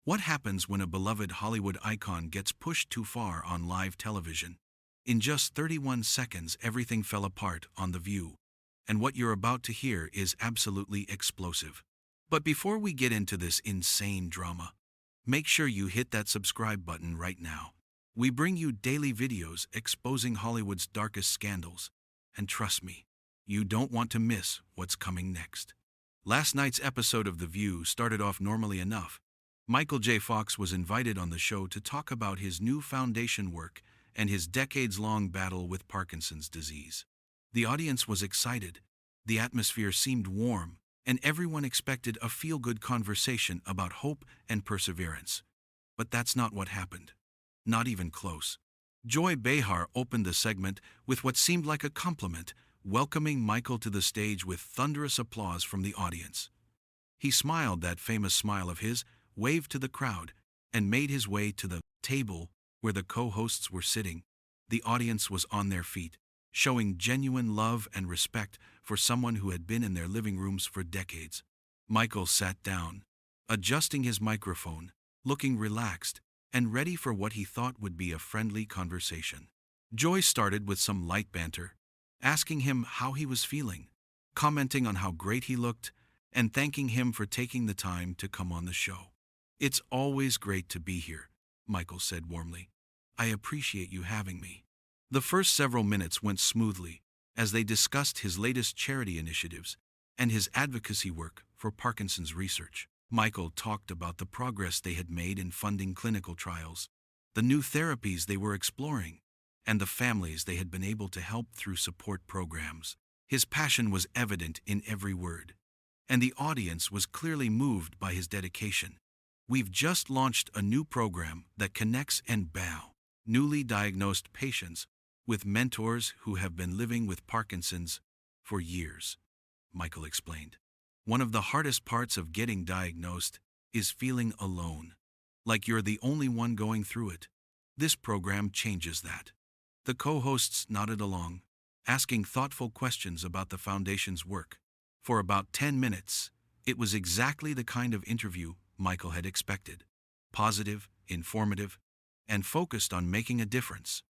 What happens when a beloved Hollywood icon gets pushed too far on live television? In just 31 seconds, everything fell apart on The View. And what you're about to hear is absolutely explosive. But before we get into this insane drama, make sure you hit that subscribe button right now. We bring you daily videos exposing Hollywood's darkest scandals. And trust me, you don't want to miss what's coming next. Last night's episode of The View started off normally enough. Michael J. Fox was invited on the show to talk about his new foundation work and his decades-long battle with Parkinson's disease. The audience was excited, the atmosphere seemed warm, and everyone expected a feel-good conversation about hope and perseverance. But that's not what happened. Not even close. Joy Behar opened the segment with what seemed like a compliment, welcoming Michael to the stage with thunderous applause from the audience. He smiled that famous smile of his, waved to the crowd, and made his way to the table where the co-hosts were sitting. The audience was on their feet, showing genuine love and respect for someone who had been in their living rooms for decades. Michael sat down, adjusting his microphone, looking relaxed, and ready for what he thought would be a friendly conversation. Joy started with some light banter, asking him how he was feeling, commenting on how great he looked, and thanking him for taking the time to come on the show. "It's always great to be here," Michael said warmly. "I appreciate you having me." The first several minutes went smoothly as they discussed his latest charity initiatives and his advocacy work for Parkinson's research. Michael talked about the progress they had made in funding clinical trials, the new therapies they were exploring, and the families they had been able to help through support programs. His passion was evident in every word, and the audience was clearly moved by his dedication. "We've just launched a new program that connects and bow newly diagnosed patients with mentors who have been living with Parkinson's for years," Michael explained. "One of the hardest parts of getting diagnosed is feeling alone, like you're the only one going through it. This program changes that." The co-hosts nodded along, asking thoughtful questions about the foundation's work. For about 10 minutes, it was exactly the kind of interview Michael had expected. Positive, informative, and focused on making a difference.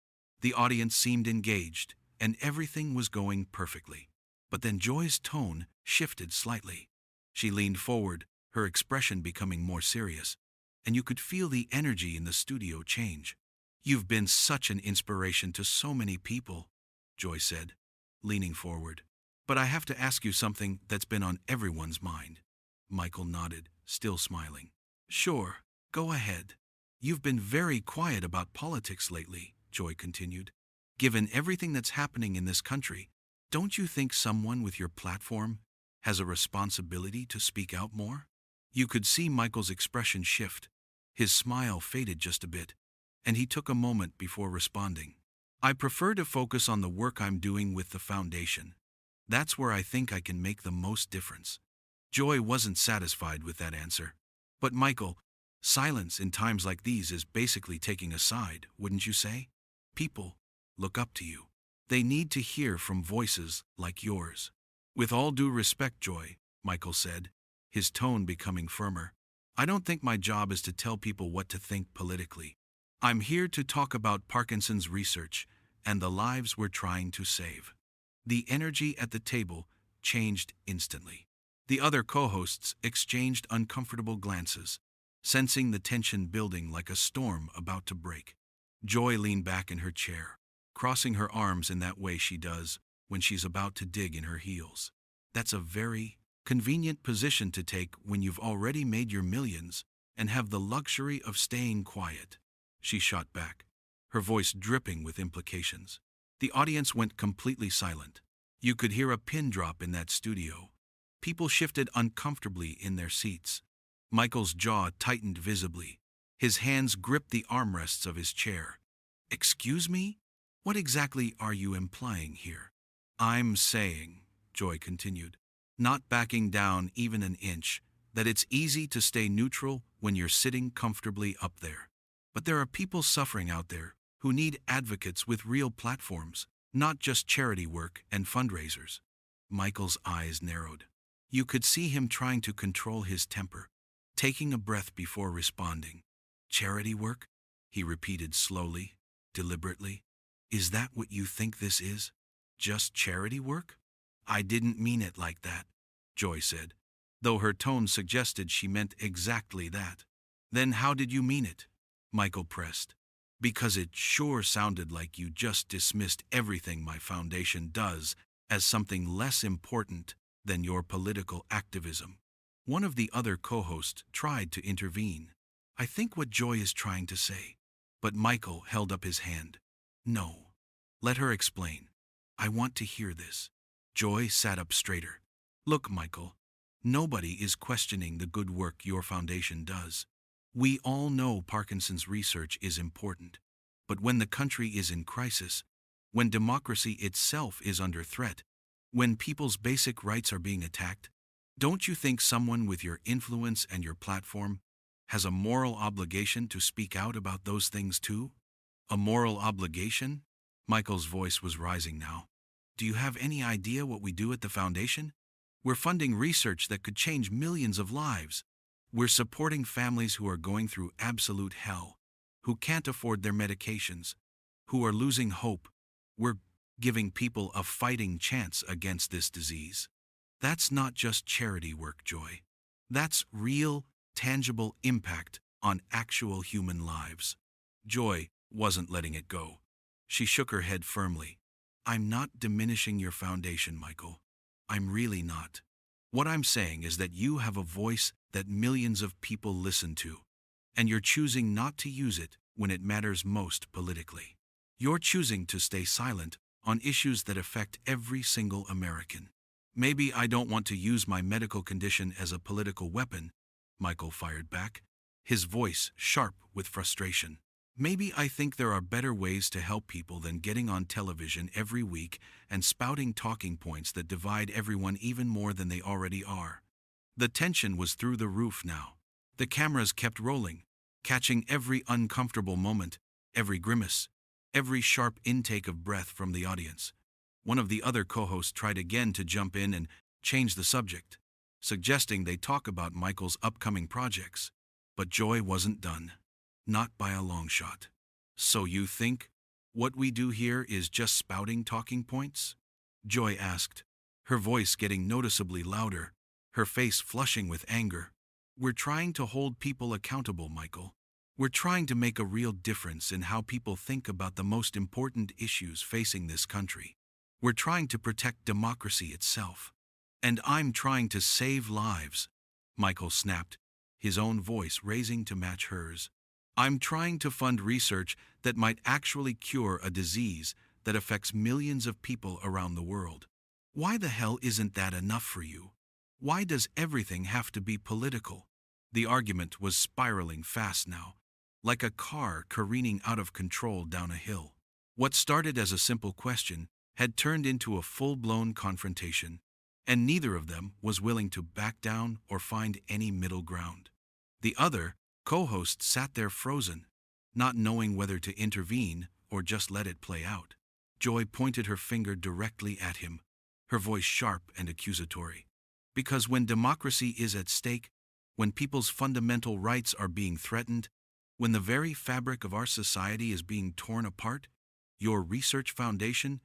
The audience seemed engaged, and everything was going perfectly. But then Joy's tone shifted slightly. She leaned forward, her expression becoming more serious, and you could feel the energy in the studio change. "You've been such an inspiration to so many people," Joy said, leaning forward. "But I have to ask you something that's been on everyone's mind." Michael nodded, still smiling. "Sure, go ahead." "You've been very quiet about politics lately," Joy continued. "Given everything that's happening in this country, don't you think someone with your platform has a responsibility to speak out more?" You could see Michael's expression shift. His smile faded just a bit, and he took a moment before responding. "I prefer to focus on the work I'm doing with the foundation. That's where I think I can make the most difference." Joy wasn't satisfied with that answer. "But Michael, silence in times like these is basically taking a side, wouldn't you say? People look up to you. They need to hear from voices like yours." "With all due respect, Joy," Michael said, his tone becoming firmer, "I don't think my job is to tell people what to think politically. I'm here to talk about Parkinson's research and the lives we're trying to save." The energy at the table changed instantly. The other co-hosts exchanged uncomfortable glances, sensing the tension building like a storm about to break. Joy leaned back in her chair, crossing her arms in that way she does when she's about to dig in her heels. "That's a very convenient position to take when you've already made your millions and have the luxury of staying quiet," she shot back, her voice dripping with implications. The audience went completely silent. You could hear a pin drop in that studio. People shifted uncomfortably in their seats. Michael's jaw tightened visibly. His hands gripped the armrests of his chair. "Excuse me? What exactly are you implying here?" "I'm saying," Joy continued, not backing down even an inch, "that it's easy to stay neutral when you're sitting comfortably up there. But there are people suffering out there who need advocates with real platforms, not just charity work and fundraisers." Michael's eyes narrowed. You could see him trying to control his temper, taking a breath before responding. Charity work? He repeated slowly, deliberately. Is that what you think this is? Just charity work? I didn't mean it like that, Joy said, though her tone suggested she meant exactly that. Then how did you mean it? Michael pressed. Because it sure sounded like you just dismissed everything my foundation does as something less important than your political activism. One of the other co-hosts tried to intervene. I think what Joy is trying to say. But Michael held up his hand. No. Let her explain. I want to hear this. Joy sat up straighter. Look, Michael, nobody is questioning the good work your foundation does. We all know Parkinson's research is important. But when the country is in crisis, when democracy itself is under threat, when people's basic rights are being attacked, don't you think someone with your influence and your platform has a moral obligation to speak out about those things too? A moral obligation? Michael's voice was rising now. Do you have any idea what we do at the foundation? We're funding research that could change millions of lives. We're supporting families who are going through absolute hell, who can't afford their medications, who are losing hope. We're giving people a fighting chance against this disease. That's not just charity work, Joy. That's real, tangible impact on actual human lives. Joy wasn't letting it go. She shook her head firmly. I'm not diminishing your foundation, Michael. I'm really not. What I'm saying is that you have a voice that millions of people listen to, and you're choosing not to use it when it matters most politically. You're choosing to stay silent on issues that affect every single American. Maybe I don't want to use my medical condition as a political weapon, Michael fired back, his voice sharp with frustration. Maybe I think there are better ways to help people than getting on television every week and spouting talking points that divide everyone even more than they already are. The tension was through the roof now. The cameras kept rolling, catching every uncomfortable moment, every grimace, every sharp intake of breath from the audience. One of the other co-hosts tried again to jump in and change the subject, suggesting they talk about Michael's upcoming projects. But Joy wasn't done. Not by a long shot. So you think what we do here is just spouting talking points? Joy asked, her voice getting noticeably louder, her face flushing with anger. We're trying to hold people accountable, Michael. We're trying to make a real difference in how people think about the most important issues facing this country. We're trying to protect democracy itself. And I'm trying to save lives, Michael snapped, his own voice raising to match hers. I'm trying to fund research that might actually cure a disease that affects millions of people around the world. Why the hell isn't that enough for you? Why does everything have to be political? The argument was spiraling fast now, like a car careening out of control down a hill. What started as a simple question had turned into a full-blown confrontation, and neither of them was willing to back down or find any middle ground. The other co-host sat there frozen, not knowing whether to intervene or just let it play out. Joy pointed her finger directly at him, her voice sharp and accusatory. Because when democracy is at stake, when people's fundamental rights are being threatened, when the very fabric of our society is being torn apart, your research foundation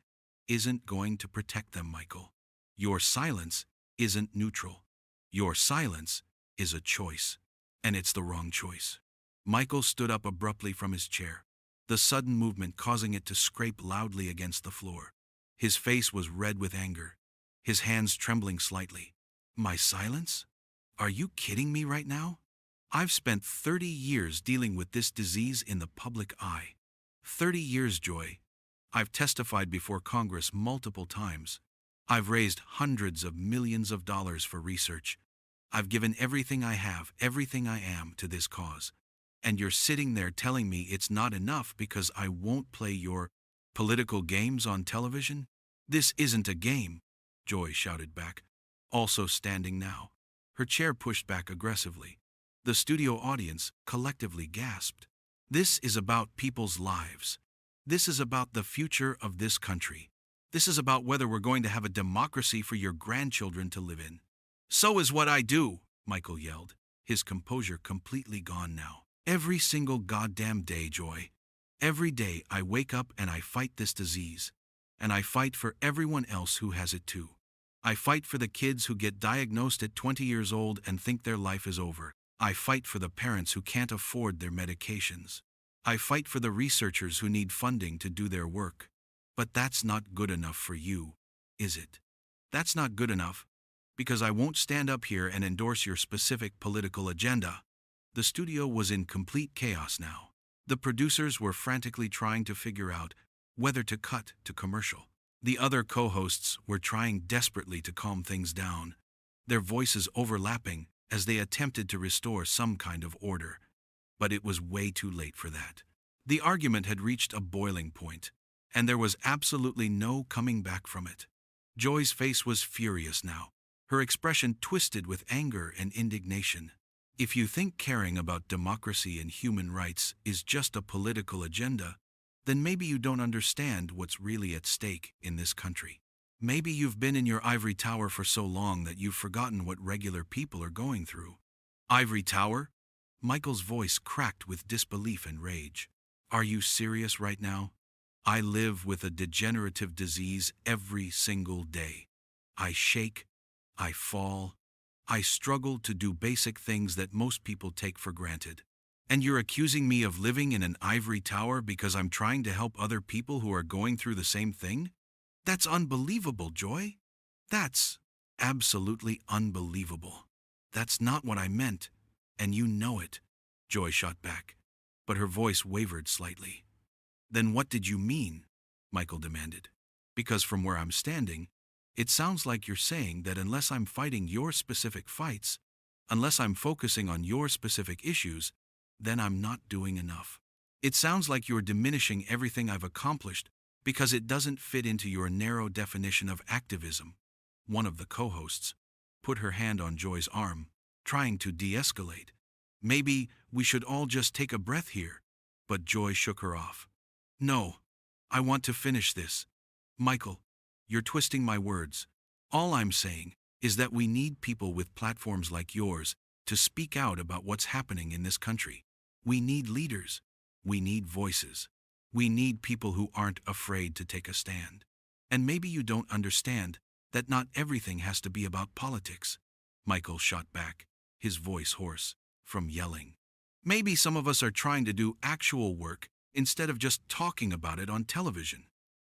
isn't going to protect them, Michael. Your silence isn't neutral. Your silence is a choice, and it's the wrong choice. Michael stood up abruptly from his chair, the sudden movement causing it to scrape loudly against the floor. His face was red with anger, his hands trembling slightly. My silence? Are you kidding me right now? I've spent 30 years dealing with this disease in the public eye. 30 years, Joy. I've testified before Congress multiple times. I've raised hundreds of millions of dollars for research. I've given everything I have, everything I am, to this cause. And you're sitting there telling me it's not enough because I won't play your political games on television? This isn't a game, Joy shouted back, also standing now, her chair pushed back aggressively. The studio audience collectively gasped. This is about people's lives. This is about the future of this country. This is about whether we're going to have a democracy for your grandchildren to live in. So is what I do, Michael yelled, his composure completely gone now. Every single goddamn day, Joy. Every day I wake up and I fight this disease. And I fight for everyone else who has it too. I fight for the kids who get diagnosed at 20 years old and think their life is over. I fight for the parents who can't afford their medications. I fight for the researchers who need funding to do their work. But that's not good enough for you, is it? That's not good enough, because I won't stand up here and endorse your specific political agenda. The studio was in complete chaos now. The producers were frantically trying to figure out whether to cut to commercial. The other co-hosts were trying desperately to calm things down, their voices overlapping as they attempted to restore some kind of order. But it was way too late for that. The argument had reached a boiling point, and there was absolutely no coming back from it. Joy's face was furious now, her expression twisted with anger and indignation. If you think caring about democracy and human rights is just a political agenda, then maybe you don't understand what's really at stake in this country. Maybe you've been in your ivory tower for so long that you've forgotten what regular people are going through. Ivory tower? Michael's voice cracked with disbelief and rage. Are you serious right now? I live with a degenerative disease every single day. I shake, I fall, I struggle to do basic things that most people take for granted. And you're accusing me of living in an ivory tower because I'm trying to help other people who are going through the same thing? That's unbelievable, Joy. That's absolutely unbelievable. That's not what I meant, and you know it, Joy shot back, but her voice wavered slightly. Then what did you mean? Michael demanded. Because from where I'm standing, it sounds like you're saying that unless I'm fighting your specific fights, unless I'm focusing on your specific issues, then I'm not doing enough. It sounds like you're diminishing everything I've accomplished because it doesn't fit into your narrow definition of activism. One of the co-hosts put her hand on Joy's arm, trying to de-escalate. Maybe we should all just take a breath here. But Joy shook her off. No, I want to finish this. Michael, you're twisting my words. All I'm saying is that we need people with platforms like yours to speak out about what's happening in this country. We need leaders. We need voices. We need people who aren't afraid to take a stand. And maybe you don't understand that not everything has to be about politics. Michael shot back, his voice hoarse from yelling. Maybe some of us are trying to do actual work instead of just talking about it on television.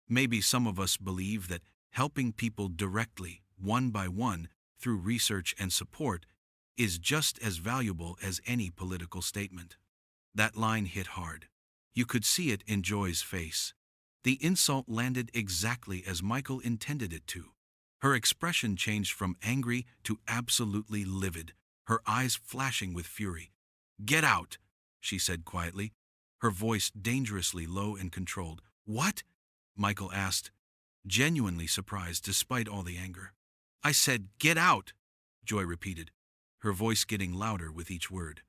Maybe some of us believe that helping people directly, one by one, through research and support, is just as valuable as any political statement. That line hit hard. You could see it in Joy's face. The insult landed exactly as Michael intended it to. Her expression changed from angry to absolutely livid, her eyes flashing with fury. "Get out," she said quietly, her voice dangerously low and controlled. "What?" Michael asked, genuinely surprised despite all the anger. "I said, get out," Joy repeated, her voice getting louder with each word.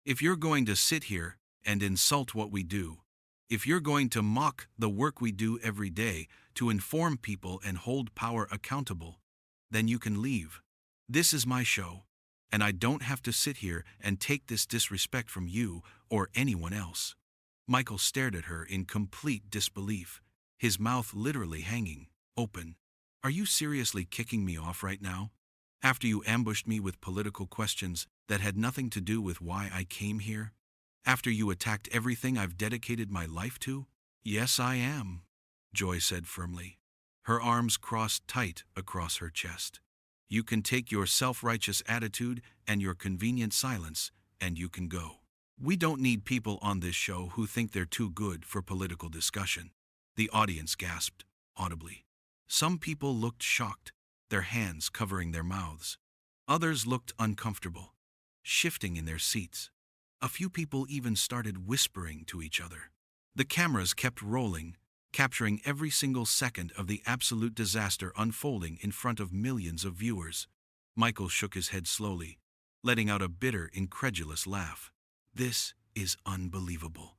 "If you're going to sit here and insult what we do, if you're going to mock the work we do every day to inform people and hold power accountable, then you can leave. This is my show, and I don't have to sit here and take this disrespect from you or anyone else." Michael stared at her in complete disbelief, his mouth literally hanging open. "Are you seriously kicking me off right now? After you ambushed me with political questions that had nothing to do with why I came here? After you attacked everything I've dedicated my life to?" "Yes, I am," Joy said firmly, her arms crossed tight across her chest. "You can take your self-righteous attitude and your convenient silence, and you can go. We don't need people on this show who think they're too good for political discussion." The audience gasped audibly. Some people looked shocked, their hands covering their mouths. Others looked uncomfortable, shifting in their seats. A few people even started whispering to each other. The cameras kept rolling, capturing every single second of the absolute disaster unfolding in front of millions of viewers. Michael shook his head slowly, letting out a bitter, incredulous laugh. "This is unbelievable.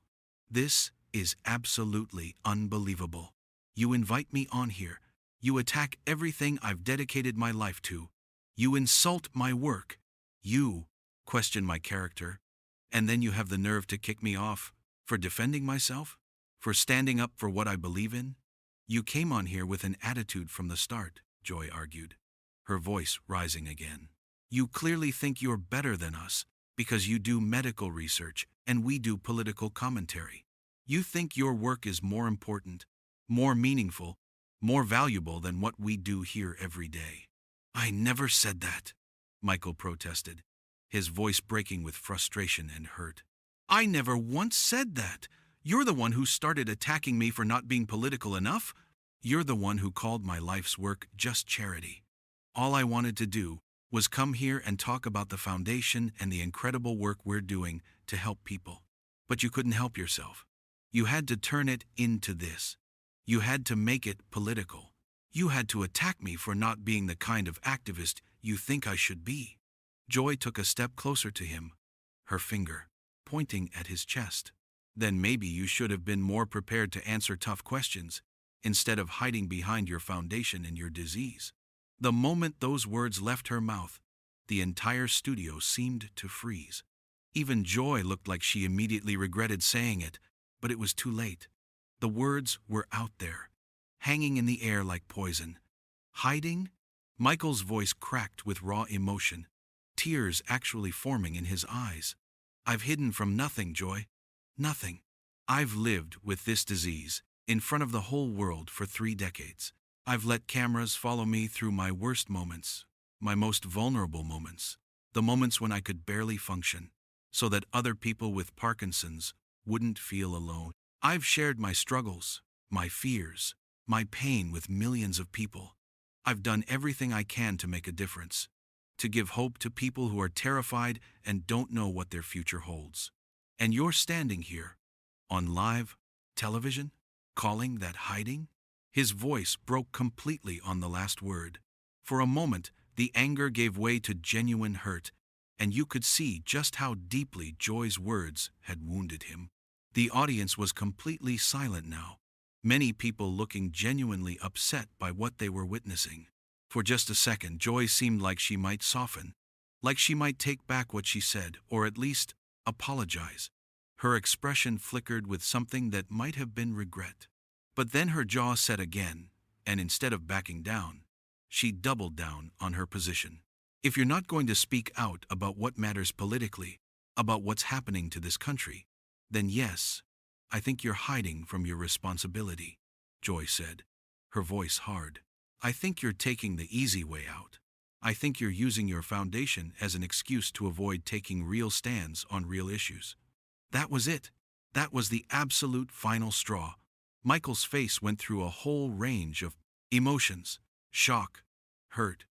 This is absolutely unbelievable. You invite me on here. You attack everything I've dedicated my life to. You insult my work. You question my character, and then you have the nerve to kick me off for defending myself, for standing up for what I believe in? You came on here with an attitude from the start, Joy argued, her voice rising again. You clearly think you're better than us because you do medical research and we do political commentary. You think your work is more important, more meaningful, more valuable than what we do here every day. I never said that, Michael protested, his voice breaking with frustration and hurt. I never once said that. You're the one who started attacking me for not being political enough. You're the one who called my life's work just charity. All I wanted to do was come here and talk about the foundation and the incredible work we're doing to help people. But you couldn't help yourself. You had to turn it into this. You had to make it political. You had to attack me for not being the kind of activist you think I should be. Joy took a step closer to him, her finger pointing at his chest. Then maybe you should have been more prepared to answer tough questions, instead of hiding behind your foundation and your disease. The moment those words left her mouth, the entire studio seemed to freeze. Even Joy looked like she immediately regretted saying it, but it was too late. The words were out there, hanging in the air like poison. Hiding? Michael's voice cracked with raw emotion, tears actually forming in his eyes. I've hidden from nothing, Joy. Nothing. I've lived with this disease in front of the whole world for 3 decades. I've let cameras follow me through my worst moments, my most vulnerable moments, the moments when I could barely function, so that other people with Parkinson's wouldn't feel alone. I've shared my struggles, my fears, my pain with millions of people. I've done everything I can to make a difference, to give hope to people who are terrified and don't know what their future holds. And you're standing here, on live television, calling that hiding? His voice broke completely on the last word. For a moment, the anger gave way to genuine hurt, and you could see just how deeply Joy's words had wounded him. The audience was completely silent now, many people looking genuinely upset by what they were witnessing. For just a second, Joy seemed like she might soften, like she might take back what she said, or at least apologize. Her expression flickered with something that might have been regret. But then her jaw set again, and instead of backing down, she doubled down on her position. If you're not going to speak out about what matters politically, about what's happening to this country, then yes, I think you're hiding from your responsibility, Joy said, her voice hard. I think you're taking the easy way out. I think you're using your foundation as an excuse to avoid taking real stands on real issues. That was it. That was the absolute final straw. Michael's face went through a whole range of emotions: shock, hurt,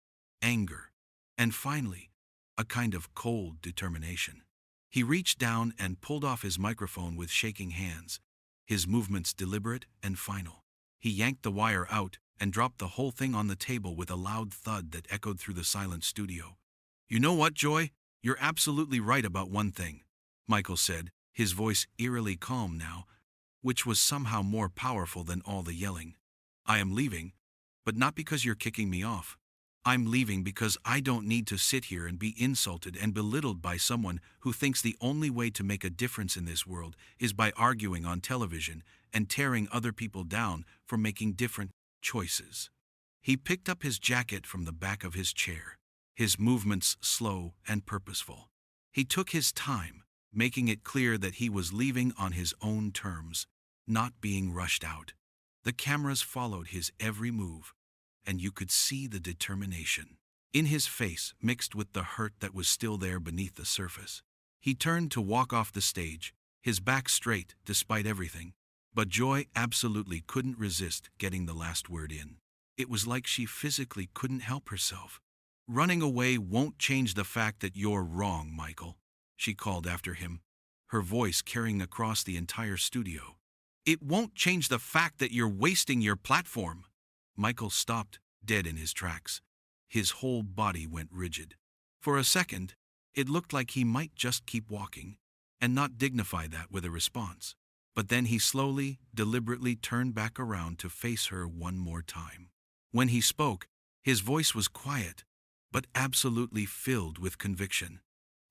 anger, and finally, a kind of cold determination. He reached down and pulled off his microphone with shaking hands, his movements deliberate and final. He yanked the wire out and dropped the whole thing on the table with a loud thud that echoed through the silent studio. You know what, Joy? You're absolutely right about one thing, Michael said, his voice eerily calm now, which was somehow more powerful than all the yelling. I am leaving, but not because you're kicking me off. I'm leaving because I don't need to sit here and be insulted and belittled by someone who thinks the only way to make a difference in this world is by arguing on television and tearing other people down for making different choices. He picked up his jacket from the back of his chair, his movements slow and purposeful. He took his time, making it clear that he was leaving on his own terms, not being rushed out. The cameras followed his every move, and you could see the determination in his face mixed with the hurt that was still there beneath the surface. He turned to walk off the stage, his back straight despite everything, but Joy absolutely couldn't resist getting the last word in. It was like she physically couldn't help herself. Running away won't change the fact that you're wrong, Michael, she called after him, her voice carrying across the entire studio. It won't change the fact that you're wasting your platform. Michael stopped, dead in his tracks. His whole body went rigid. For a second, it looked like he might just keep walking, and not dignify that with a response. But then he slowly, deliberately turned back around to face her one more time. When he spoke, his voice was quiet, but absolutely filled with conviction.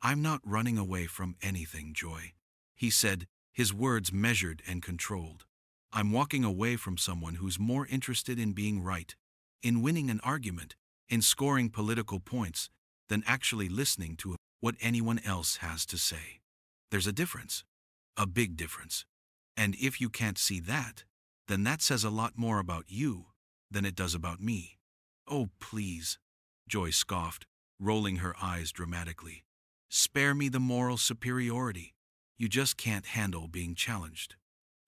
I'm not running away from anything, Joy, he said, his words measured and controlled. I'm walking away from someone who's more interested in being right, in winning an argument, in scoring political points, than actually listening to what anyone else has to say. There's a difference. A big difference. And if you can't see that, then that says a lot more about you than it does about me. Oh, please, Joy scoffed, rolling her eyes dramatically. Spare me the moral superiority. You just can't handle being challenged.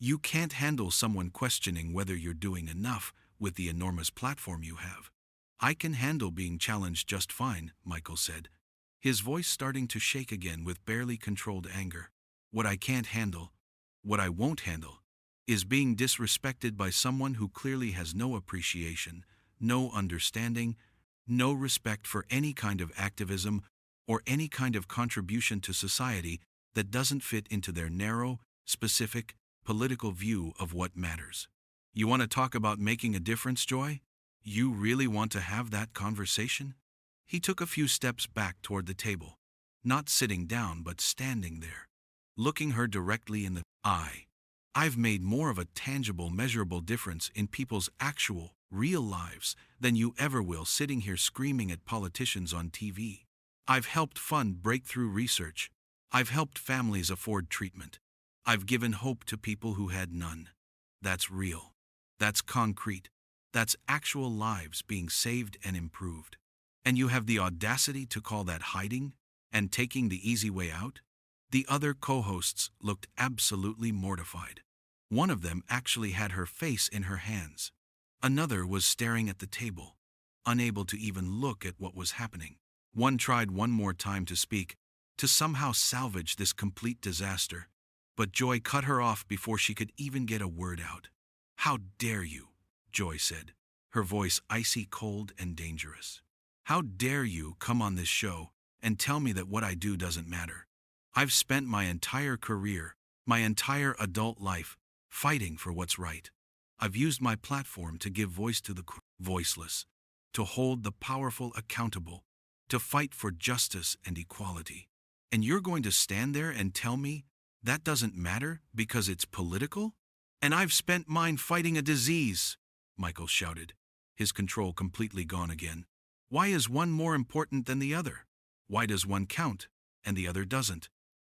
You can't handle someone questioning whether you're doing enough with the enormous platform you have. I can handle being challenged just fine, Michael said, his voice starting to shake again with barely controlled anger. What I can't handle, what I won't handle, is being disrespected by someone who clearly has no appreciation, no understanding, no respect for any kind of activism or any kind of contribution to society that doesn't fit into their narrow, specific, political view of what matters. You want to talk about making a difference, Joy? You really want to have that conversation? He took a few steps back toward the table, not sitting down but standing there, looking her directly in the eye. I've made more of a tangible, measurable difference in people's actual, real lives than you ever will sitting here screaming at politicians on TV. I've helped fund breakthrough research. I've helped families afford treatment. I've given hope to people who had none. That's real. That's concrete. That's actual lives being saved and improved. And you have the audacity to call that hiding and taking the easy way out? The other co-hosts looked absolutely mortified. One of them actually had her face in her hands. Another was staring at the table, unable to even look at what was happening. One tried one more time to speak, to somehow salvage this complete disaster, but Joy cut her off before she could even get a word out. How dare you, Joy said, her voice icy cold and dangerous. How dare you come on this show and tell me that what I do doesn't matter? I've spent my entire career, my entire adult life, fighting for what's right. I've used my platform to give voice to the voiceless, to hold the powerful accountable, to fight for justice and equality. And you're going to stand there and tell me that doesn't matter because it's political? And I've spent mine fighting a disease, Michael shouted, his control completely gone again. Why is one more important than the other? Why does one count and the other doesn't?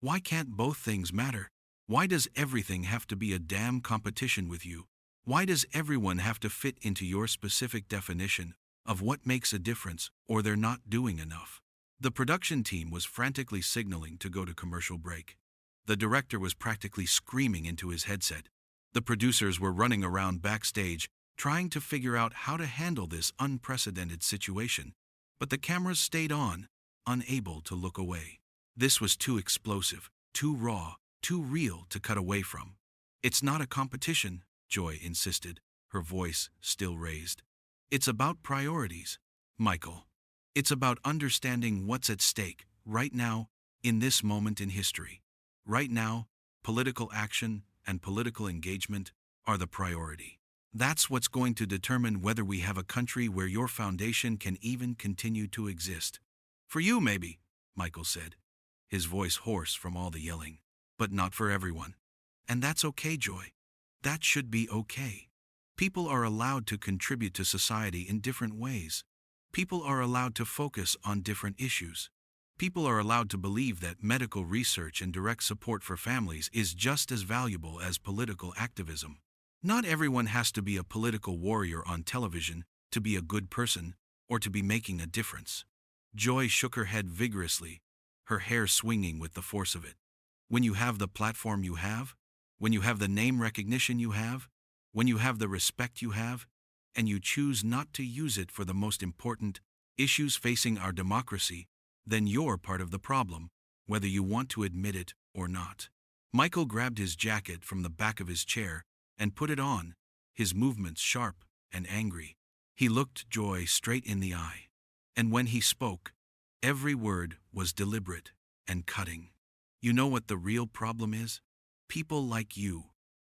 Why can't both things matter? Why does everything have to be a damn competition with you? Why does everyone have to fit into your specific definition of what makes a difference or they're not doing enough? The production team was frantically signaling to go to commercial break. The director was practically screaming into his headset. The producers were running around backstage, trying to figure out how to handle this unprecedented situation, but the cameras stayed on, unable to look away. This was too explosive, too raw, too real to cut away from. It's not a competition, Joy insisted, her voice still raised. It's about priorities, Michael. It's about understanding what's at stake right now, in this moment in history. Right now, political action and political engagement are the priority. That's what's going to determine whether we have a country where your foundation can even continue to exist. For you, maybe, Michael said, his voice hoarse from all the yelling, but not for everyone. And that's okay, Joy. That should be okay. People are allowed to contribute to society in different ways. People are allowed to focus on different issues. People are allowed to believe that medical research and direct support for families is just as valuable as political activism. Not everyone has to be a political warrior on television to be a good person or to be making a difference. Joy shook her head vigorously, her hair swinging with the force of it. When you have the platform you have, when you have the name recognition you have, when you have the respect you have, and you choose not to use it for the most important issues facing our democracy, then you're part of the problem, whether you want to admit it or not. Michael grabbed his jacket from the back of his chair and put it on, his movements sharp and angry. He looked Joy straight in the eye. And when he spoke, every word was deliberate and cutting. You know what the real problem is? People like you,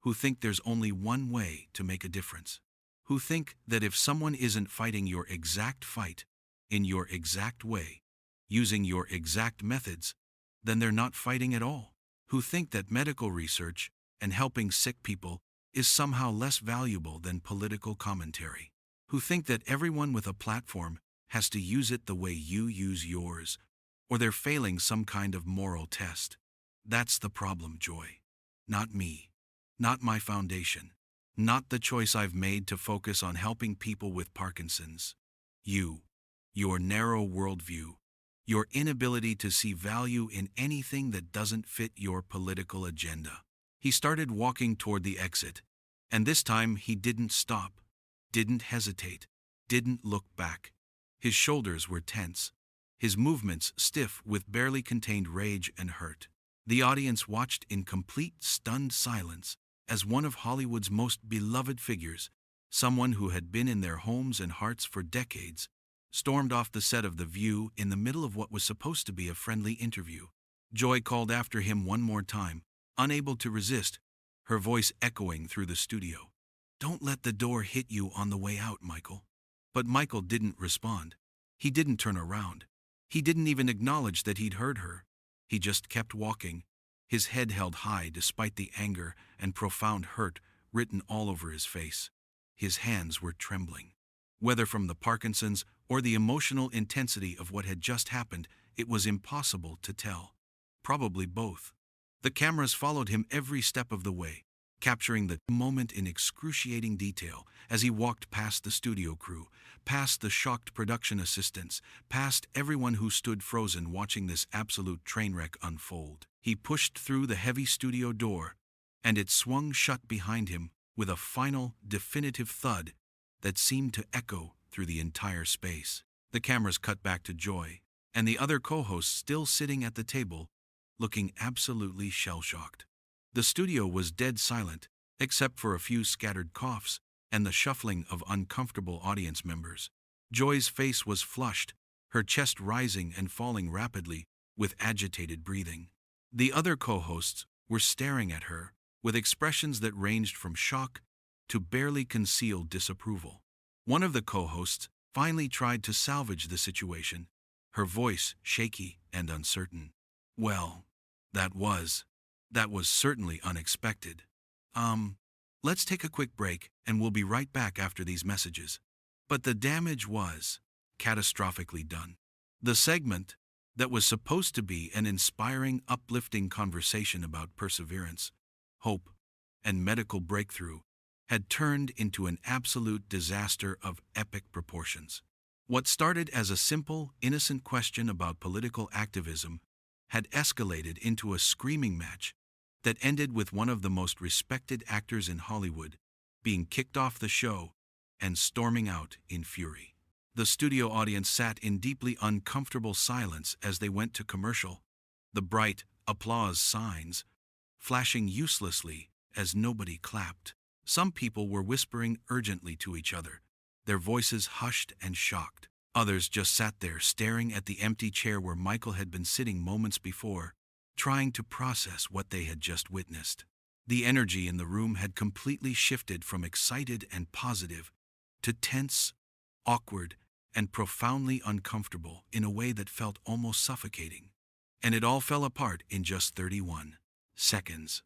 who think there's only one way to make a difference. Who think that if someone isn't fighting your exact fight, in your exact way, using your exact methods, then they're not fighting at all. Who think that medical research and helping sick people is somehow less valuable than political commentary. Who think that everyone with a platform has to use it the way you use yours, or they're failing some kind of moral test. That's the problem, Joy. Not me. Not my foundation. Not the choice I've made to focus on helping people with Parkinson's. You. Your narrow worldview. Your inability to see value in anything that doesn't fit your political agenda. He started walking toward the exit, and this time he didn't stop, didn't hesitate, didn't look back. His shoulders were tense, his movements stiff with barely contained rage and hurt. The audience watched in complete, stunned silence as one of Hollywood's most beloved figures, someone who had been in their homes and hearts for decades, stormed off the set of The View in the middle of what was supposed to be a friendly interview. Joy called after him one more time, unable to resist, her voice echoing through the studio. "Don't let the door hit you on the way out, Michael." But Michael didn't respond. He didn't turn around. He didn't even acknowledge that he'd heard her. He just kept walking, his head held high despite the anger and profound hurt written all over his face. His hands were trembling. Whether from the Parkinson's or the emotional intensity of what had just happened, it was impossible to tell. Probably both. The cameras followed him every step of the way, capturing the moment in excruciating detail as he walked past the studio crew, past the shocked production assistants, past everyone who stood frozen watching this absolute train wreck unfold. He pushed through the heavy studio door, and it swung shut behind him with a final, definitive thud that seemed to echo through the entire space. The cameras cut back to Joy, and the other co-hosts still sitting at the table, looking absolutely shell-shocked. The studio was dead silent, except for a few scattered coughs and the shuffling of uncomfortable audience members. Joy's face was flushed, her chest rising and falling rapidly, with agitated breathing. The other co-hosts were staring at her, with expressions that ranged from shock to barely concealed disapproval. One of the co-hosts finally tried to salvage the situation, her voice shaky and uncertain. "Well, that was certainly unexpected. Let's take a quick break and we'll be right back after these messages." But the damage was catastrophically done. The segment that was supposed to be an inspiring, uplifting conversation about perseverance, hope, and medical breakthrough had turned into an absolute disaster of epic proportions. What started as a simple, innocent question about political activism had escalated into a screaming match that ended with one of the most respected actors in Hollywood being kicked off the show and storming out in fury. The studio audience sat in deeply uncomfortable silence as they went to commercial, the bright applause signs flashing uselessly as nobody clapped. Some people were whispering urgently to each other, their voices hushed and shocked. Others just sat there staring at the empty chair where Michael had been sitting moments before, trying to process what they had just witnessed. The energy in the room had completely shifted from excited and positive to tense, awkward, and profoundly uncomfortable in a way that felt almost suffocating. And it all fell apart in just 31 seconds.